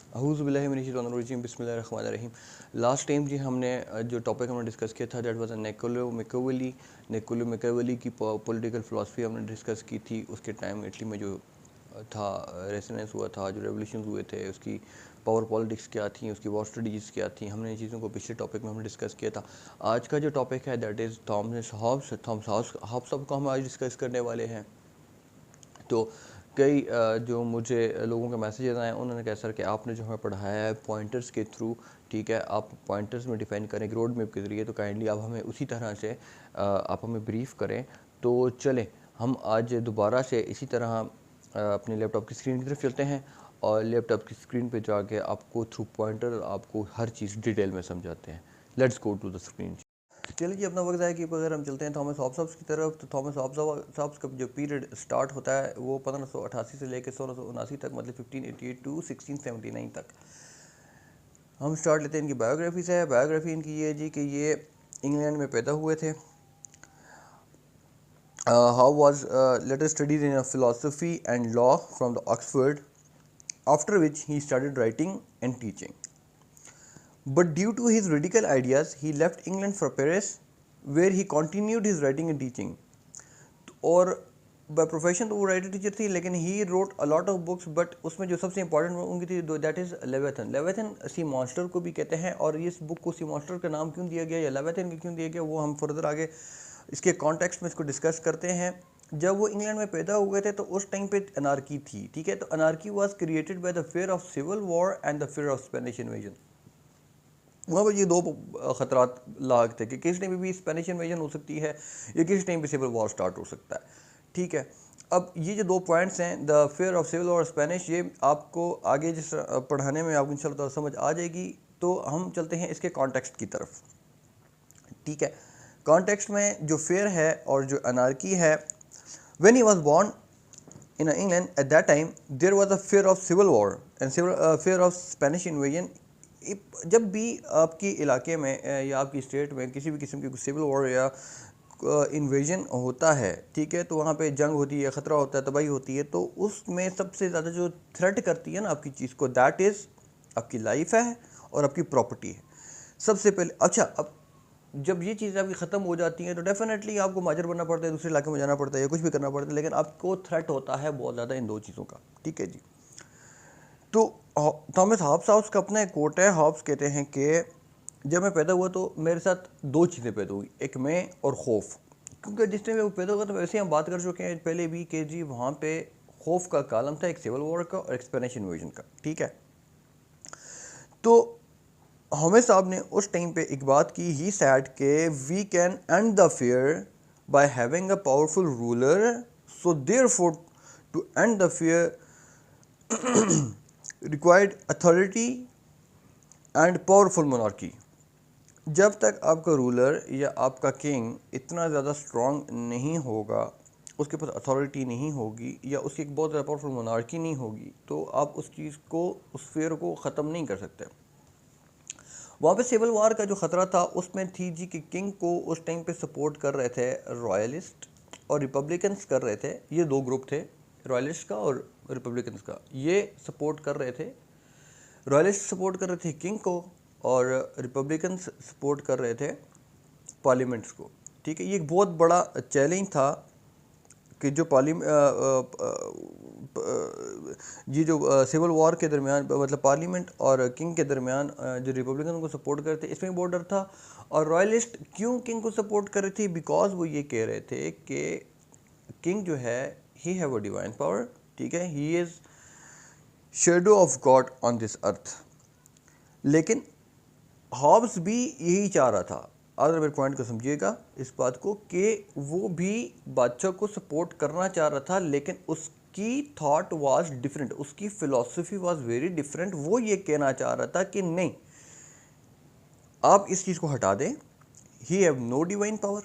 अऊज़ु बिल्लाहि मिनश्शैतानिर्रजीम बिस्मिल्लाहिर्रहमानिर्रहीम। Last time जी हमने जो टॉपिक हमने डिस्कस किया था दैट वाज निकोलो मैकियावेली की पॉलिटिकल फ़िलासफ़ी हमने डिस्कस की थी। उसके टाइम इटली में जो था रेनेसांस हुआ था, जो रेवोल्यूशन हुए थे, उसकी पावर पॉलिटिक्स क्या थी, उसकी वॉर स्ट्रेटजीज़ क्या थी, हमने इन चीज़ों को पिछले टॉपिक में हमने डिस्कस किया था। आज का जो टॉपिक है दैट इज़ थॉमस हॉब्स को हम आज डिस्कस करने वाले हैं। तो कई जो मुझे लोगों के मैसेजेस आए उन्होंने कहा सर कि आपने जो हमें पढ़ाया है पॉइंटर्स के थ्रू, ठीक है, आप पॉइंटर्स में डिफाइन करें एक रोड मैप के ज़रिए, तो काइंडली आप हमें उसी तरह से आप हमें ब्रीफ करें। तो चलें हम आज दोबारा से इसी तरह अपने लैपटॉप की स्क्रीन की तरफ चलते हैं और लैपटॉप की स्क्रीन पे जाके आपको थ्रू पॉइंटर आपको हर चीज़ डिटेल में समझाते हैं। Let's go to the screen. चलिए जी, अपना वक्त है कि अगर हम चलते हैं थॉमस हॉब्स की तरफ, तो थॉमस हॉब्स का जो पीरियड स्टार्ट होता है वो 1588 से लेकर 1679 तक, मतलब 1588 टू 1679 तक। हम स्टार्ट लेते हैं इनकी बायोग्राफी से। बायोग्राफी इनकी ये है जी कि ये इंग्लैंड में पैदा हुए थे। How was later studies in philosophy and law from the Oxford, after which he started writing and teaching. But due to his radical ideas, he left England for Paris, where he continued his writing and teaching. और by profession तो वो writer teacher थी, लेकिन he wrote a lot of books, but उसमें जो सबसे important उनकी थी दैट इज़ लेविथन सी मॉन्स्टर को भी कहते हैं। और इस बुक को सी मॉन्स्टर का नाम क्यों दिया गया या लेविथन क्यों दिया गया, वो हम फर्दर आगे इसके कॉन्टेक्स्ट में इसको डिस्कस करते हैं। जब वो इंग्लैंड में पैदा हुए थे तो उस टाइम पे अनार्की थी, ठीक है। तो anarchy was created by the fear of civil war and the fear of Spanish invasion. वहाँ पर ये दो ख़तरात लाग थे कि किस टाइम पे भी स्पेनिश इन्वेजन हो सकती है या किस टाइम पे सिविल वॉर स्टार्ट हो सकता है, ठीक है। अब ये जो दो पॉइंट्स हैं, द फेयर ऑफ सिविल और स्पेनिश, ये आपको आगे जिस पढ़ाने में आपको इंशाल्लाह समझ आ जाएगी। तो हम चलते हैं इसके कॉन्टेक्स्ट की तरफ, ठीक है। कॉन्टेक्स्ट में जो फेयर है और जो अनार्की है, when he was born in England at that time there was a fear of civil war and fear of Spanish invasion. जब भी आपकी इलाके में या आपकी स्टेट में किसी भी किस्म की सिविल वॉर या इन्वेजन होता है, ठीक है, तो वहाँ पे जंग होती है, ख़तरा होता है, तबाही होती है, तो उसमें सबसे ज़्यादा जो थ्रेट करती है ना आपकी चीज़ को, दैट इज़ आपकी लाइफ है और आपकी प्रॉपर्टी है सबसे पहले। अच्छा, अब जब ये चीज़ें आपकी ख़त्म हो जाती हैं तो डेफिनेटली आपको माजर बनना पड़ता है, दूसरे इलाके में जाना पड़ता है या कुछ भी करना पड़ता है, लेकिन आपको थ्रेट होता है बहुत ज़्यादा इन दो चीज़ों का, ठीक है जी। तो थॉमस हॉब्स का अपना एक कोट है। हॉब्स कहते हैं कि जब मैं पैदा हुआ तो मेरे साथ दो चीज़ें पैदा हुई, एक मैं और खौफ। क्योंकि जिस टाइम वो पैदा हुआ तो वैसे ही हम बात कर चुके हैं पहले भी कि जी वहाँ पे खौफ का कालम था, एक सिविल वॉर का और एक स्पेनिश इन्वेजन का, ठीक है। तो हमें साहब ने उस टाइम पे एक बात की, ही सैड के we can end the fear by having a powerful ruler, so therefore to end the fear required authority and powerful monarchy. जब तक आपका रूलर या आपका किंग इतना ज़्यादा स्ट्रॉन्ग नहीं होगा, उसके पास अथॉरिटी नहीं होगी या उसकी एक बहुत ज़्यादा पावरफुल मोनार्की नहीं होगी, तो आप उस चीज़ को, उस फेयर को ख़त्म नहीं कर सकते। वहाँ पे सिविल वॉर का जो ख़तरा था उसमें थी जी कि किंग को उस टाइम पे सपोर्ट कर रहे थे रॉयलिस्ट और रिपब्लिकन्स कर रहे थे। ये दो ग्रुप थे, रॉयलिस्ट का और रिपब्लिकन्स का। ये सपोर्ट कर रहे थे, रॉयलिस्ट सपोर्ट कर रहे थे किंग को और रिपब्लिकन्स सपोर्ट कर रहे थे पार्लियामेंट्स को, ठीक है। ये एक बहुत बड़ा चैलेंज था कि जो ये जो सिविल वॉर के दरमियान, मतलब पार्लियामेंट और किंग के दरमियान जो रिपब्लिकन को सपोर्ट करते, इसमें बहुत डर था। और रॉयलिस्ट क्यों किंग को सपोर्ट कर रही थी, बिकॉज वो ये कह रहे थे कि किंग जो है he have a divine power, ठीक है, he is shadow of God on this earth. लेकिन हॉब्स भी यही चाह रहा था, अगर मेरे पॉइंट को समझिएगा इस बात को, कि वो भी बादशाह को सपोर्ट करना चाह रहा था, लेकिन उसकी थॉट वाज डिफरेंट, उसकी फिलॉसफी वाज वेरी डिफरेंट। वो ये कहना चाह रहा था कि नहीं, आप इस चीज़ को हटा दें, he have no divine power,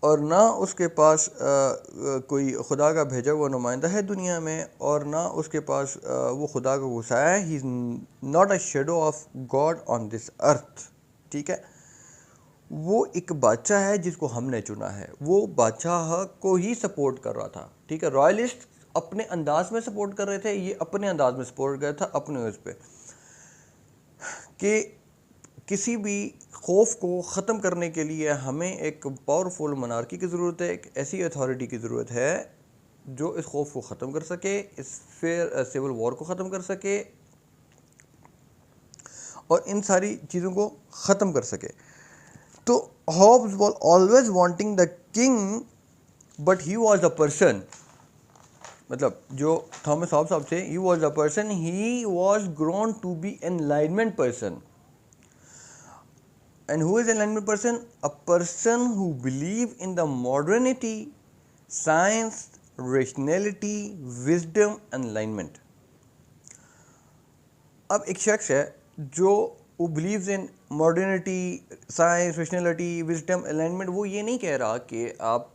और ना उसके पास कोई खुदा का भेजा हुआ नुमाइंदा है दुनिया में, और ना उसके पास वो खुदा का गुस्सा है, he is not a shadow of God on this earth, ठीक है। वो एक बादशाह है जिसको हमने चुना है, वो बादशाह को ही सपोर्ट कर रहा था, ठीक है। रॉयलिस्ट अपने अंदाज में सपोर्ट कर रहे थे, ये अपने अंदाज में सपोर्ट कर रहा था अपने उस पर कि किसी भी खौफ को ख़त्म करने के लिए हमें एक पावरफुल मोनार्की की ज़रूरत है, एक ऐसी अथॉरिटी की ज़रूरत है जो इस खौफ को ख़त्म कर सके, इस फिर सिविल वॉर को ख़त्म कर सके और इन सारी चीज़ों को ख़त्म कर सके। तो Hobbes was always wanting the king but he was a person, मतलब जो थॉमस हॉब्स साहब थे, he was a person, he was grown to be enlightenment person. And who is enlightenment person? A person who believe in the modernity, science, rationality, wisdom, enlightenment. अब एक शख्स है जो वो believes in modernity, science, rationality, wisdom, enlightenment। वो ये नहीं कह रहा कि आप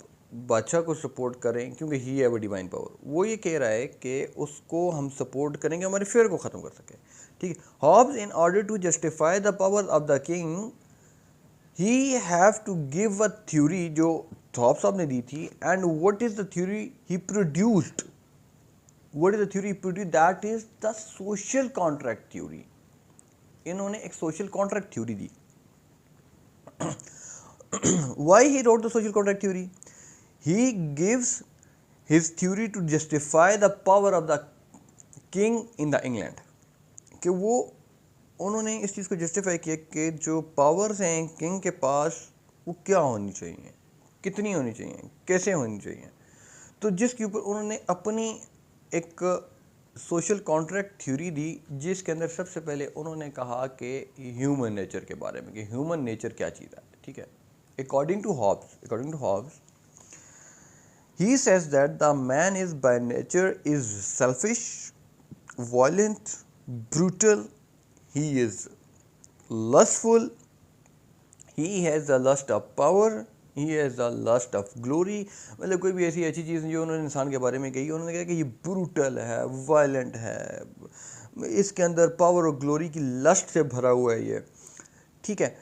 बादशाह को सपोर्ट करें क्योंकि ही है वो डिवाइन पावर, वो ये कह रहा है कि उसको हम सपोर्ट करेंगे हमारे फेयर को ख़त्म कर सके। ठीक है, Hobbes in order to justify the power of the king he have to give a theory जो थॉप्स साहब ने दी थी, and what is the theory he produced? What is the theory he produced? That is the social contract theory. इन्होंने एक social contract theory the. Why he wrote the social contract theory? He gives his theory to justify the power of the king in the England, कि वो उन्होंने इस चीज़ को justify किया कि जो पावर्स हैं किंग के पास वो क्या होनी चाहिए, कितनी होनी चाहिए, कैसे होनी चाहिए। तो जिसके ऊपर उन्होंने अपनी एक सोशल कॉन्ट्रैक्ट थ्योरी दी, जिसके अंदर सबसे पहले उन्होंने कहा कि ह्यूमन नेचर के बारे में, कि ह्यूमन नेचर क्या चीज़ है। ठीक है, according to Hobbes he says that the man is by nature is selfish, violent, brutal, he is lustful, he has the lust of power, he has the lust of glory। मतलब कोई भी ऐसी अच्छी चीज़ जो उन्होंने इंसान के बारे में कही, उन्होंने कहा कि ये ब्रूटल है, वायलेंट है, इसके अंदर पावर और ग्लोरी की लस्ट से भरा हुआ है ये। ठीक है,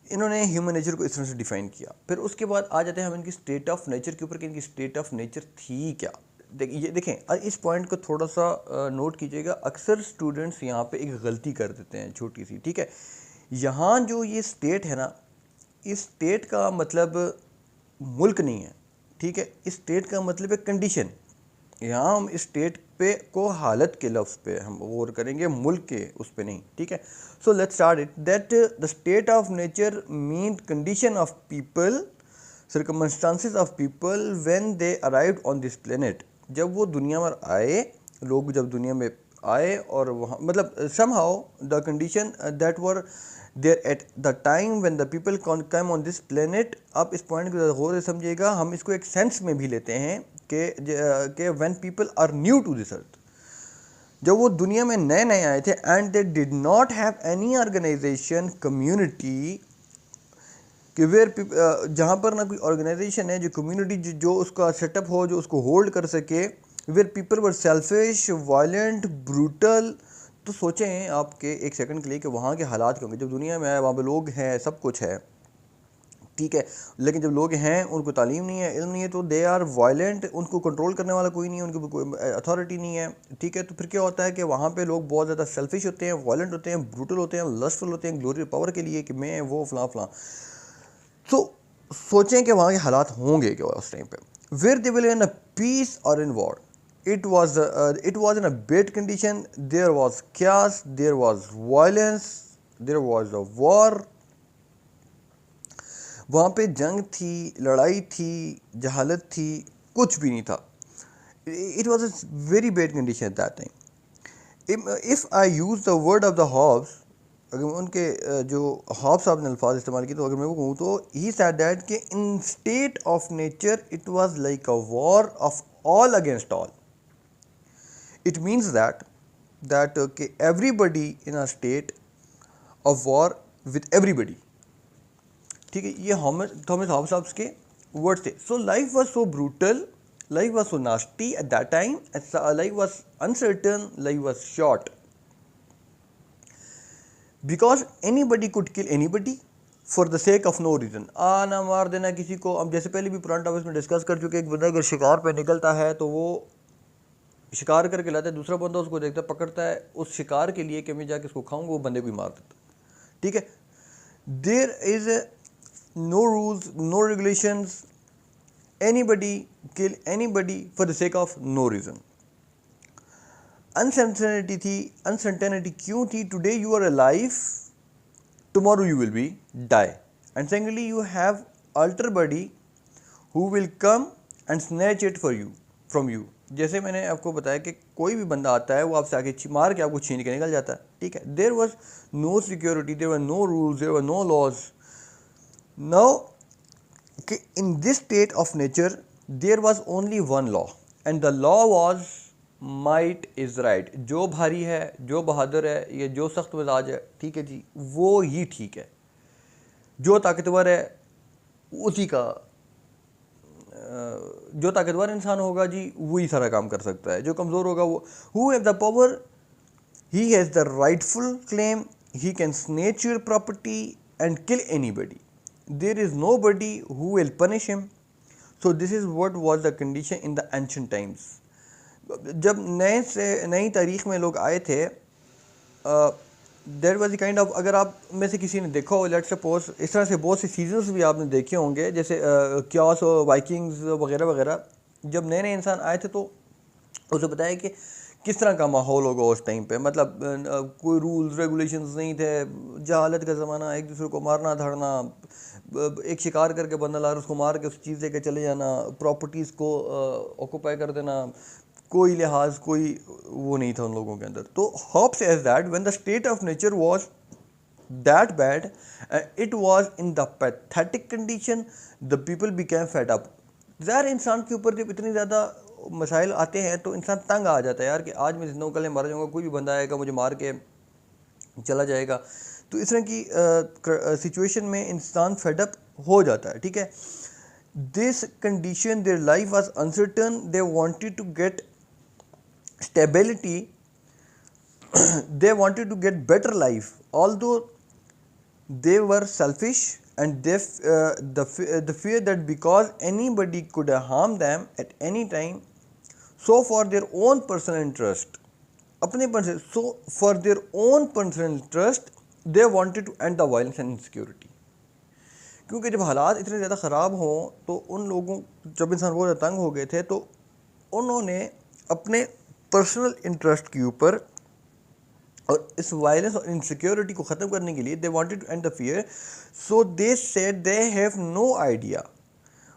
इन्होंने ह्यूमन नेचर को इस तरह से डिफाइन किया। फिर उसके बाद आ जाते हैं हम इनकी स्टेट ऑफ नेचर के ऊपर कि इनकी स्टेट ऑफ नेचर थी क्या। ये देखें, इस पॉइंट को थोड़ा सा नोट कीजिएगा। अक्सर स्टूडेंट्स यहाँ पे एक गलती कर देते हैं छोटी सी। ठीक है, यहाँ जो ये स्टेट है ना, इस स्टेट का मतलब मुल्क नहीं है। ठीक है, इस स्टेट का मतलब है कंडीशन। यहाँ हम इस स्टेट पे को हालत के लफ्ज़ पे हम गौर करेंगे, मुल्क के उस पे नहीं। ठीक है, so let's start it that the state of nature mean condition of people, circumstances of people when they arrived on this planet. जब वो दुनिया में आए, लोग जब दुनिया में आए और वहाँ मतलब somehow the condition that were there at the time when the people come on this planet. आप इस पॉइंट को गौर से समझिएगा, हम इसको एक सेंस में भी लेते हैं कि when people are new to this earth, जब वो दुनिया में नए नए आए थे, and they did not have any organisation community, कि वेयर जहाँ पर ना कोई ऑर्गेनाइजेशन है, जो कम्युनिटी जो उसका सेटअप हो, जो उसको होल्ड कर सके, where people were selfish, violent, brutal. तो सोचें आपके एक सेकंड के लिए कि वहाँ के हालात क्या होंगे। जब दुनिया में आए, वहाँ पे लोग हैं, सब कुछ है, ठीक है, लेकिन जब लोग हैं उनको तालीम नहीं है, इल्म नहीं है, तो दे आर वायलेंट, उनको कंट्रोल करने वाला कोई नहीं है, उनकी कोई अथॉरिटी नहीं है। ठीक है, तो फिर क्या होता है कि वहाँ पे लोग बहुत ज़्यादा सेल्फिश होते हैं, वायलेंट होते हैं, ब्रूटल होते हैं, लस्टफुल होते हैं, ग्लोरी पावर के लिए कि मैं वो फलां फलां। तो सोचें कि वहाँ के हालात होंगे क्या उस टाइम पे, where they will in a peace or in war. it was in a bad condition, there was chaos, there was violence, there was a war। वहाँ पे जंग थी, लड़ाई थी, जहालत थी, कुछ भी नहीं था। It was a very bad condition at that time। If I use the word of the Hobbes, अगर मैं उनके जो हॉब्स साहब ने अल्फाज इस्तेमाल किए, तो अगर मैं वो कहूँ तो he said that कि in state of nature it was like a war of all against all। It means that everybody in a state of war with everybody। ठीक है, ये थॉमस हॉब्स साहब के वर्ड थे। So life was so brutal, life was so nasty at that time, life was uncertain, life was short, because anybody could kill anybody for the sake of no reason. आना मार देना किसी को। अब जैसे पहले भी पुराने टॉपिक्स में डिस्कस कर चुके, एक बंदा अगर शिकार पे निकलता है तो वो शिकार करके लाता है, दूसरा बंदा उसको देखता है, पकड़ता है उस शिकार के लिए कि मैं जाके इसको खाऊंगा, वो बंदे को ही मार देता है। ठीक है, there is no rules, no regulations, anybody kill anybody for the sake of no reason. Uncertainty थी, अनसर्टेनिटी क्यों थी? Today you are alive, tomorrow you will be die, and secondly you have alter body who will come and snatch it for you from you। जैसे मैंने आपको बताया कि कोई भी बंदा आता है वो आपसे आके मार के आपको छीन के निकल जाता है। ठीक है, there was no security, there were no rules, there were no laws. Now in this state of nature there was only one law, and the law was might is right। जो भारी है, जो बहादुर है, या जो सख्त मिजाज है, ठीक है जी, वो ही ठीक है। जो ताकतवर है उसी का, जो ताकतवर इंसान होगा जी वही सारा काम कर सकता है। जो कमज़ोर होगा वो, who have the power he has the rightful claim, he can snatch your property and kill anybody, there is nobody who will punish him। so this is what was the condition in the ancient times। जब नई तारीख में लोग आए थे, there was kind of, अगर आप में से किसी ने देखा हो, लेट्स सपोज इस तरह से बहुत से सीजन्स भी आपने देखे होंगे, जैसे क्यास और वाइकिंग्स वगैरह वगैरह। जब नए नए इंसान आए थे तो उसे बताया कि किस तरह का माहौल होगा उस टाइम पे, मतलब कोई रूल्स रेगुलेशंस नहीं थे, जहालत का ज़माना, एक दूसरे को मारना धरना, एक शिकार करके बंदा ला उसको मार के उस चीज़ लेके चले जाना, प्रॉपर्टीज़ को ऑक्यूपाई कर देना, कोई लिहाज, कोई वो नहीं था उन लोगों के अंदर। तो hope says that when the state of nature was that bad, it was in the pathetic condition, the people became fed up. ज़ाहिर इंसान के ऊपर जब इतनी ज़्यादा मसाइल आते हैं तो इंसान तंग आ जाता है यार कि आज मैं जिंदा हूँ, कल मर जाऊँगा, कोई भी बंदा आएगा मुझे मार के चला जाएगा। तो इस तरह की सिचुएशन में इंसान फेडअप हो जाता है। ठीक है, this condition, their life was uncertain, they wanted to get stability, they wanted to get better life, although they were selfish, and the fear that because anybody could harm them at any time, so for their own personal interest, so for their own personal interest they wanted to end the violence and insecurity। क्योंकि जब हालात इतने ज़्यादा ख़राब हों तो उन लोगों, जब इंसान बहुत ज़्यादा तंग हो गए थे, तो उन्होंने अपने पर्सनल इंटरेस्ट के ऊपर और इस वायलेंस और इनसिक्योरिटी को ख़त्म करने के लिए they wanted to end the fear, so they said they have no idea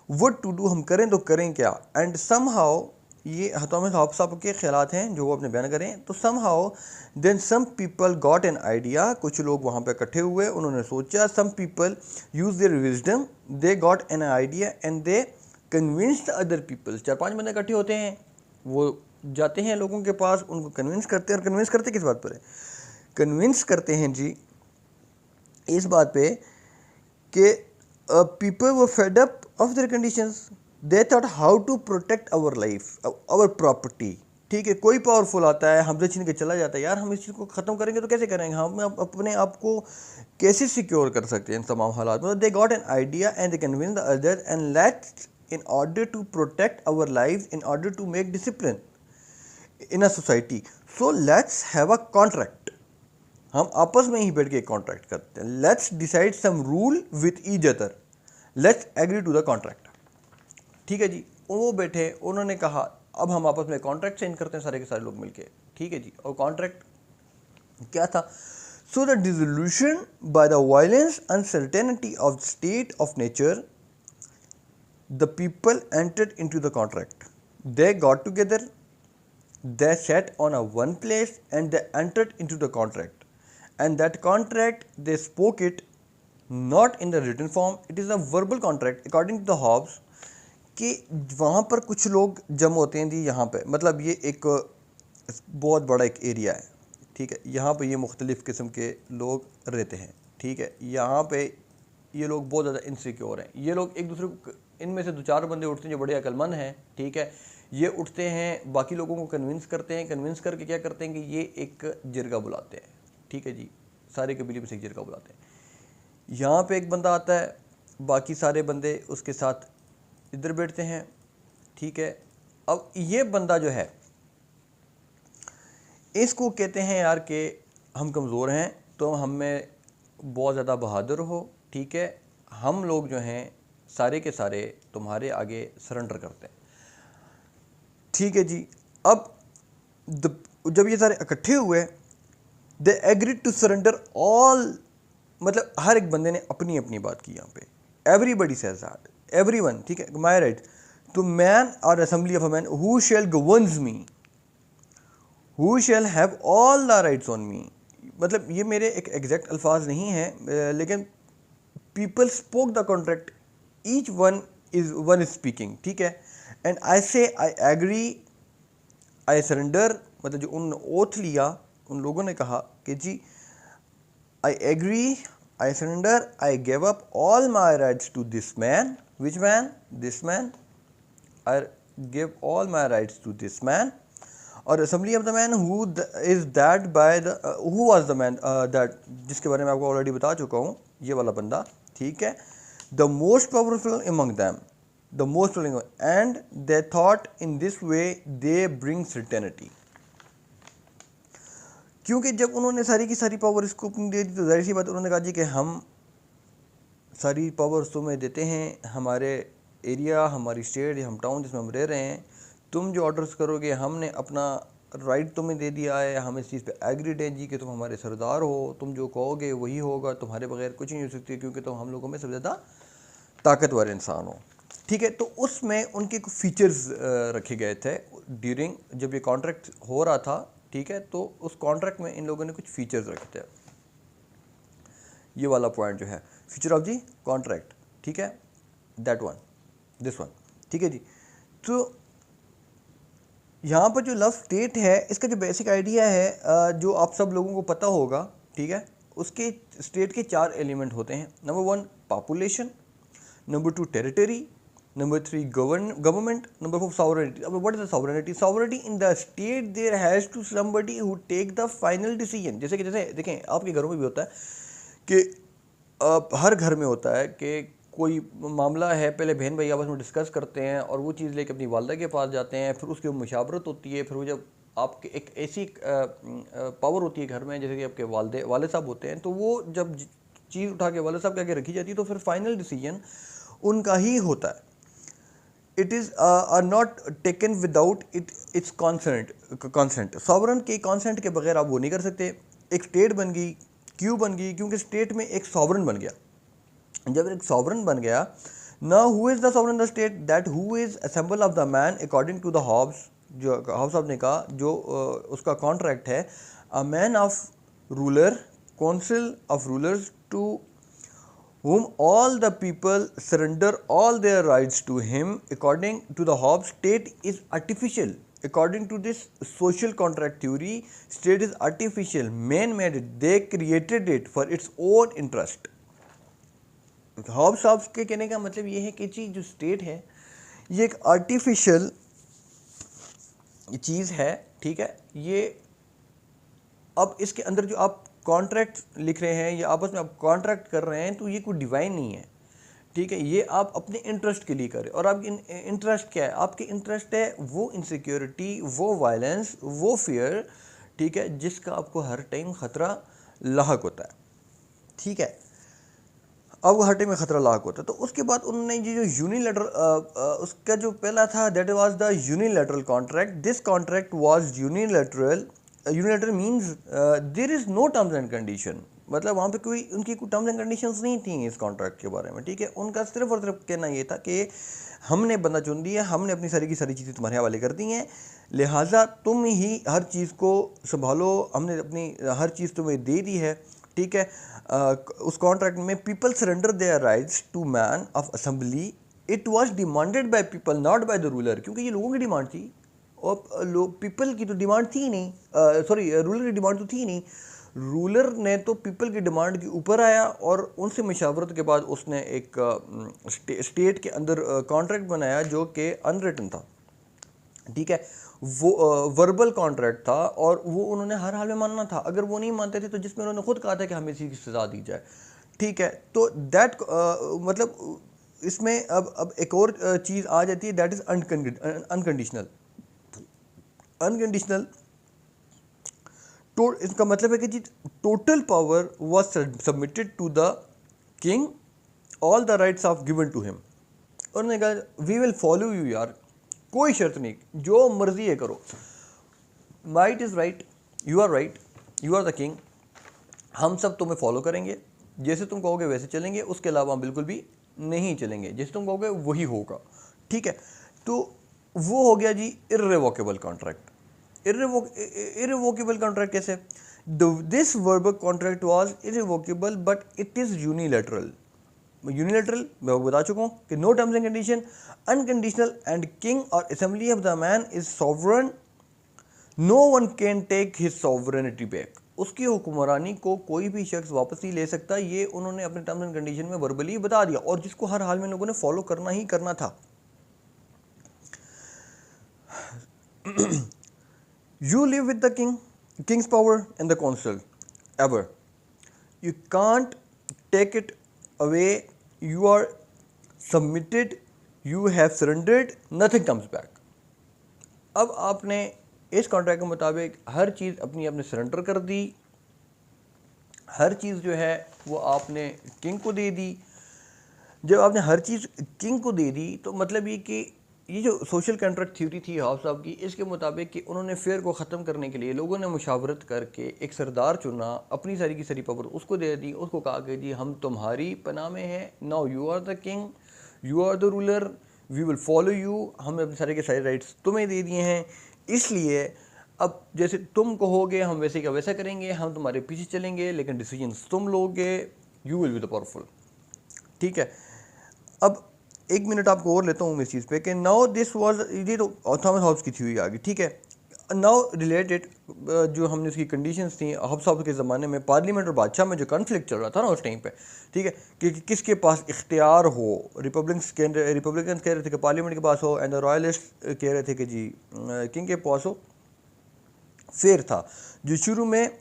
what to do, हम करें तो करें क्या। एंड समहाउ, ये हतम साहब के ख्यालात हैं जो वो अपने बयान करें, तो somehow then some people got an idea, कुछ लोग वहाँ पे इकट्ठे हुए, उन्होंने सोचा, some people use their wisdom, they got an idea and they convinced other people. 4-5 बंदे इकट्ठे होते हैं, वो जाते हैं लोगों के पास, उनको कन्विंस करते हैं। और कन्विंस करते किस बात पर है? कन्विंस करते हैं जी इस बात पे कि people were fed up of their conditions, they thought how to protect our life, our property. ठीक है, कोई पावरफुल आता है, हमसे छीन के चला जाता है, यार हम इस चीज़ को ख़त्म करेंगे तो कैसे करेंगे, हम अपने आप को कैसे सिक्योर कर सकते हैं इन तमाम हालात में। दे got an idea and they convince the other and let's, in order to protect our lives, in order to make discipline in a society, so let's have a contract। हम आपस में ही बैठ के एक कॉन्ट्रैक्ट करते हैं, let's decide some rule with each other, let's agree to the contract. ठीक है जी, वो बैठे, उन्होंने कहा अब हम आपस में कॉन्ट्रैक्ट साइन करते हैं सारे के सारे लोग मिलके। ठीक है जी, और कॉन्ट्रैक्ट क्या था? So the dissolution by the violence uncertainty of state of nature, the people entered into the contract, they got together, they sat on a one place and they entered into the contract, and that contract they spoke it not in the written form, it is a verbal contract according to the Hobbes, कि वहाँ पर कुछ लोग जम होते हैं जी यहाँ पे, मतलब ये एक बहुत बड़ा एक एरिया है। ठीक है, यहाँ पे ये मुख्तलिफ़ किस्म के लोग रहते हैं। ठीक है, यहाँ पे ये लोग बहुत ज़्यादा इनसिक्योर हैं, ये लोग एक दूसरे को, इनमें से 2-4 बंदे उठते हैं जो बड़े अक्लमंद हैं। ठीक है, ये उठते हैं, बाकी लोगों को कन्विंस करते हैं, कन्विंस करके क्या करते हैं कि ये एक जिरगा बुलाते हैं। ठीक है जी, सारे कबीले में से एक जिरगा बुलाते हैं। यहाँ पे एक बंदा आता है, बाकी सारे बंदे उसके साथ इधर बैठते हैं। ठीक है, अब ये बंदा जो है इसको कहते हैं यार कि हम कमज़ोर हैं तो हम में बहुत ज़्यादा बहादुर हो, ठीक है, हम लोग जो हैं सारे के सारे तुम्हारे आगे सरेंडर करते हैं। ठीक है जी। अब जब ये सारे इकट्ठे हुए, they agreed to surrender all, मतलब हर एक बंदे ने अपनी अपनी बात की यहाँ पे। एवरीबडी सेज दैट, एवरीवन, ठीक है, my right to man or assembly of a man who shell governs me, who shall have all the rights on me. मतलब ये मेरे एक एग्जैक्ट अल्फाज नहीं है, लेकिन people spoke the contract, each one is speaking, ठीक है, एंड आई से आई एग्री, आई सरेंडर, मतलब जो उन ओथ लिया, उन लोगों ने कहा कि जी I agree, I surrender, I give up all my rights to this man, which man, this man, I give all my rights to this man, or assembly of the man who is that by the who was the man that, जिसके बारे में आपको already बता चुका हूँ, ये वाला बंदा, ठीक है, the most powerful among them, the most powerful, and they thought in this way they bring certainty. क्योंकि जब उन्होंने सारी की सारी पावर इसको अपनी दे दी तो जाहिर सी बात उन्होंने कहा जी कि हम सारी पावर तुम्हें देते हैं, हमारे एरिया, हमारी स्टेट या हम टाउन जिसमें हम रह रहे हैं, तुम जो ऑर्डर्स करोगे हमने अपना राइट तुम्हें दे दिया है, हम इस चीज़ पे एग्रीड हैं जी कि तुम हमारे सरदार हो, तुम जो कहोगे वही होगा, तुम्हारे बगैर कुछ नहीं हो सकती क्योंकि तुम हम लोगों में सबसे ज़्यादा ताकतवर इंसान हो। ठीक है, तो उसमें उनके कुछ फीचर्स रखे गए थे ड्यूरिंग जब ये कॉन्ट्रैक्ट हो रहा था, ठीक है, तो उस कॉन्ट्रैक्ट में इन लोगों ने कुछ फीचर्स रखे थे। ये वाला पॉइंट जो है फीचर ऑफ दी कॉन्ट्रैक्ट, ठीक है, दैट वन, दिस वन, ठीक है जी। तो यहाँ पर जो लव स्टेट है इसका जो बेसिक आइडिया है जो आप सब लोगों को पता होगा, ठीक है, उसके स्टेट के 4 एलिमेंट होते हैं। Number 1 population, number 2 territory, number 3 government, number 4 sovereignty. अब what is the sovereignty? Sovereignty in the state there has to somebody who take the final decision. जैसे देखें आपके घरों में भी होता है कि हर घर में होता है कि कोई मामला है, पहले बहन भाई आपस में डिस्कस करते हैं और वो चीज़ लेके अपनी वालदा के पास जाते हैं, फिर उसकी मुशावरत होती है, फिर वो जब आपके एक ऐसी पावर होती है घर में, जैसे कि आपके वाले साहब होते हैं, तो वो जब चीज़ उठा के वाले साहब के आगे रखी जाती है तो फिर फाइनल डिसीजन उनका ही होता है। It is are not taken without its consent. Sovereign के कॉन्सेंट के बगैर आप वो नहीं कर सकते। एक स्टेट बन गई, क्यों बन गई? क्योंकि स्टेट में एक सॉवरन बन गया। जब एक सॉवरन बन गया, now who is the sovereign the state? That who is assemble of the man according to the Hobbes, जो हॉब्स साहब ने कहा, जो उसका कॉन्ट्रैक्ट है, a man of ruler, council of rulers, to whom all the people surrender all their rights to him according to the Hobbes. State is artificial. According to this social contract theory, state is artificial, man-made. They created it for its own interest. Hobbes साहब के कहने का मतलब ये है कि जी जो state है ये एक आर्टिफिशियल चीज़ है, ठीक है। ये अब इसके अंदर जो आप कॉन्ट्रैक्ट लिख रहे हैं या आपस में आप कॉन्ट्रैक्ट कर रहे हैं, तो ये कोई डिवाइन नहीं है, ठीक है। ये आप अपने इंटरेस्ट के लिए करें, और आपकी इंटरेस्ट क्या है? आपके इंटरेस्ट है वो इनसिक्योरिटी, वो वायलेंस, वो फियर, ठीक है, जिसका आपको हर टाइम ख़तरा लाहक होता है, ठीक है। अब वो हर टाइम में ख़तरा लाहक होता है। तो उसके बाद उन्होंने ये जो यूनिलैटरल, उसका जो पहला था, that was the unilateral contract. This contract was unilateral. Unilateral means there is no terms and condition, मतलब वहाँ पे कोई उनकी कोई टर्म्स एंड कंडीशंस नहीं थी इस कॉन्ट्रैक्ट के बारे में, ठीक है। उनका सिर्फ और सिर्फ कहना ये था कि हमने बंदा चुन दिया, हमने अपनी सारी की सारी चीज़ें तुम्हारे हवाले कर दी हैं, लिहाजा तुम ही हर चीज़ को संभालो, हमने अपनी हर चीज़ तुम्हें दे दी है, ठीक है। उस कॉन्ट्रैक्ट में people surrender their rights to man of assembly. It was demanded by people not by the ruler, क्योंकि ये लोगों की डिमांड थी और लोग, पीपल की तो डिमांड थी नहीं, सॉरी रूलर की डिमांड तो थी नहीं। रूलर ने तो पीपल की डिमांड के ऊपर आया और उनसे मशावरत के बाद उसने एक स्टेट के अंदर कॉन्ट्रैक्ट बनाया जो कि अनरिटन था, ठीक है। वो वर्बल कॉन्ट्रैक्ट था और वो उन्होंने हर हाल में मानना था। अगर वो नहीं मानते थे तो जिसमें उन्होंने खुद कहा था कि हमें इसी की सज़ा दी जाए, ठीक है। तो दैट मतलब इसमें अब एक और चीज़ आ जाती है, दैट इज़ अनकंडीशनल। अनकंडीशनल तो इसका मतलब है कि जी total power was submitted to the king, all the rights of given to him. और उन्होंने कहा वी विल फॉलो यू यार, कोई शर्त नहीं, जो मर्जी है करो, might is right, you are right, you are the king, हम सब तुम्हें फॉलो करेंगे, जैसे तुम कहोगे वैसे चलेंगे, उसके अलावा हम बिल्कुल भी नहीं चलेंगे, जैसे तुम कहोगे वही होगा। ठीक है, तो वो हो गया जी इर्रेवोकेबल कॉन्ट्रैक्ट। इर्रेवोकेबल कॉन्ट्रैक्ट कैसे? This verbal contract was irrevocable but it is unilateral. Unilateral मैं बता चुका हूँ कि no terms and condition, unconditional and king or assembly of the man is sovereign, no one can take his sovereignty back. उसकी हुक्मरानी को कोई भी शख्स वापस नहीं ले सकता, ये उन्होंने अपने टर्म्स एंड कंडीशन में वर्बली बता दिया, और जिसको हर हाल में लोगों ने फॉलो करना ही करना था। You live with the king, king's power and the council ever. You can't take it away. You are submitted. You have surrendered. Nothing comes back. अब आपने इस कॉन्ट्रैक्ट के मुताबिक हर चीज़ अपनी आपने सरेंडर कर दी, हर चीज़ जो है वो आपने किंग को दे दी। जब आपने हर चीज़ किंग को दे दी तो मतलब ये कि ये जो सोशल कॉन्ट्रैक्ट थ्योरी थी हाउस साहब की, इसके मुताबिक कि उन्होंने फेयर को ख़त्म करने के लिए लोगों ने मुशावरत करके एक सरदार चुना, अपनी सारी की सारी पावर उसको दे दी, उसको कहा कि जी हम तुम्हारी पनाह में हैं, now you are the king, you are the ruler, we will follow you, हमने अपने सारे के सारे राइट्स तुम्हें दे दिए हैं, इसलिए अब जैसे तुम कहोगे हम वैसे का वैसा करेंगे, हम तुम्हारे पीछे चलेंगे, लेकिन डिसीजंस तुम लोगे, you will be the powerful. ठीक है, अब एक मिनट आपको और लेता हूँ मैं इस चीज़ पे कि नाउ दिस वाज, ये तो थॉमस हॉब्स की थ्योरी आ गई। ठीक है, नाउ रिलेटेड जो हमने उसकी कंडीशंस थी, हॉब्स साहब के ज़माने में पार्लियामेंट और बादशाह में जो कॉन्फ्लिक्ट चल रहा था ना उस टाइम पे, ठीक है, कि किसके पास इख्तियार हो, रिपब्लिकन कह रहे थे कि पार्लियामेंट के पास हो, एंड रॉयलिस्ट कह रहे थे कि जी किंग के पास हो। फेयर था, जो शुरू में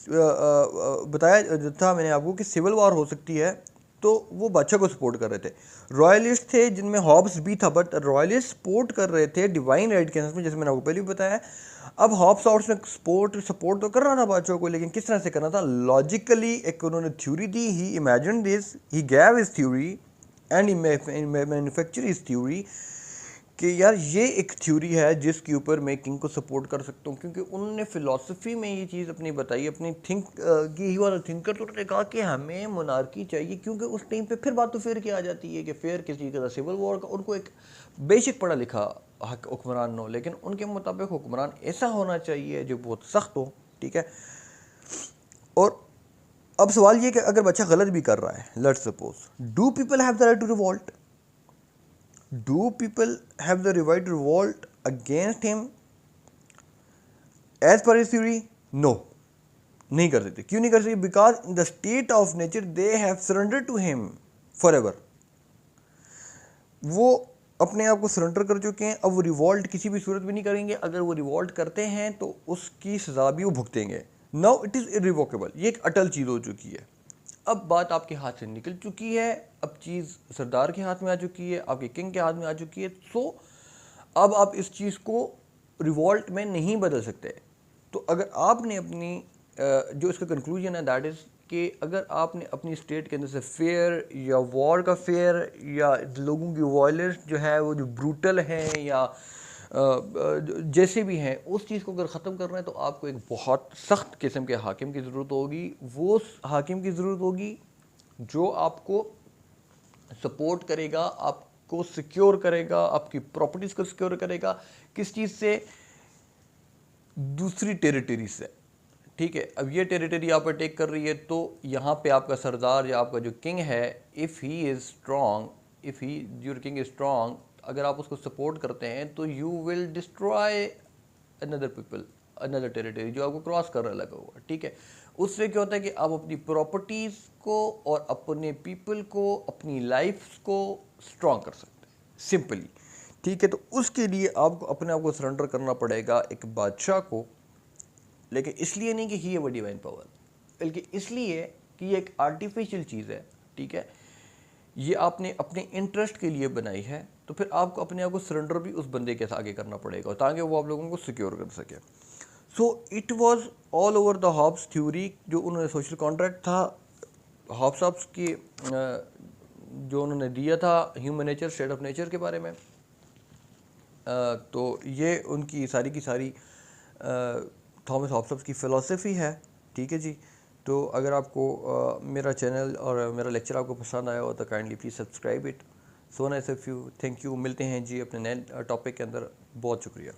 बताया था मैंने आपको कि सिविल वार हो सकती है, तो वो बादशाह को सपोर्ट कर रहे थे। रॉयलिस्ट थे जिनमें हॉब्स भी था, बट रॉयलिस्ट सपोर्ट कर रहे थे डिवाइन राइट के सेंस में, जैसे मैंने आपको पहले भी बताया। अब हॉब्स और ने सपोर्ट तो कर रहा था बादशाह को, लेकिन किस तरह से करना था, लॉजिकली एक उन्होंने theory the, he imagine this, he gave his theory and manufacture his theory कि यार ये एक थ्योरी है जिसके ऊपर मैं किंग को सपोर्ट कर सकता हूँ, क्योंकि उन्होंने फ़िलासफ़ी में ये चीज़ अपनी बताई, अपनी थिंक की ही वाला थिंकर, तो उन्होंने कहा कि हमें मोनार्की चाहिए, क्योंकि उस टाइम पे फिर बात तो फेयर की आ जाती है कि फेयर किस चीज़ का था, सिविल वॉर का। उनको एक बेशक पढ़ा लिखा हुक्मरान हो, लेकिन उनके मुताबिक हुक्मरान ऐसा होना चाहिए जो बहुत सख्त हो। ठीक है, और अब सवाल ये कि अगर बच्चा गलत भी कर रहा है, let's suppose, do people have the right to revolt? Do people have the right to revolt against him? As per his theory, no, नहीं कर सकते। क्यों नहीं कर सकते? Because in the state of nature they have surrendered to him forever. वो अपने आप को सरेंडर कर चुके हैं, अब वो रिवॉल्ट किसी भी सूरत में नहीं करेंगे। अगर वो रिवॉल्ट करते हैं तो उसकी सजा भी वो भुगतेंगे। नाउ इट इज़ इरिवोकेबल, ये एक अटल चीज़ हो चुकी है। अब बात आपके हाथ से निकल चुकी है, अब चीज़ सरदार के हाथ में आ चुकी है, आपके किंग के हाथ में आ चुकी है, सो अब आप इस चीज़ को रिवॉल्ट में नहीं बदल सकते। तो अगर आपने अपनी जो इसका कंक्लूजन है दैट इज़ कि अगर आपने अपनी स्टेट के अंदर से फेयर या वॉर का फेयर या लोगों की वायलेंस जो है वो जो ब्रूटल हैं या जैसे भी हैं, उस चीज़ को अगर ख़त्म करना है तो आपको एक बहुत सख्त किस्म के हाकिम की ज़रूरत होगी। वो हाकिम की ज़रूरत होगी जो आपको सपोर्ट करेगा, आपको सिक्योर करेगा, आपकी प्रॉपर्टीज़ को सिक्योर करेगा। किस चीज़ से? दूसरी टेरिटरी से। ठीक है, अब ये टेरिटरी आप अटैक कर रही है, तो यहाँ पे आपका सरदार या आपका जो किंग है, if he is strong, if he your king is strong, अगर आप उसको सपोर्ट करते हैं तो you will destroy another people, another territory जो आपको क्रॉस कर रहा लगा हुआ। ठीक है, उससे क्या होता है कि आप अपनी प्रॉपर्टीज़ को और अपने पीपल को, अपनी लाइफ को स्ट्रॉन्ग कर सकते हैं सिंपली। ठीक है, तो उसके लिए आपको अपने आप को सरेंडर करना पड़ेगा एक बादशाह को, लेकिन इसलिए नहीं कि ही है वो डिवाइन पावर, बल्कि इसलिए कि ये एक आर्टिफिशियल चीज़ है। ठीक है, ये आपने अपने इंटरेस्ट के लिए बनाई है, तो फिर आपको अपने आप को सरेंडर भी उस बंदे के आगे करना पड़ेगा ताकि वो आप लोगों को सिक्योर कर सके। So it was all over the Hobbes theory, जो उन्होंने सोशल कॉन्ट्रैक्ट था हॉब्स की जो उन्होंने दिया था human nature, state of nature के बारे में। तो ये उनकी सारी की सारी थॉमस हॉब्स की फ़िलासफ़ी है। ठीक है जी। तो अगर आपको मेरा चैनल और मेरा लेक्चर आपको पसंद आया हो तो kindly please subscribe it. So nice of you, thank you. मिलते हैं जी अपने नए टॉपिक के अंदर। बहुत शुक्रिया।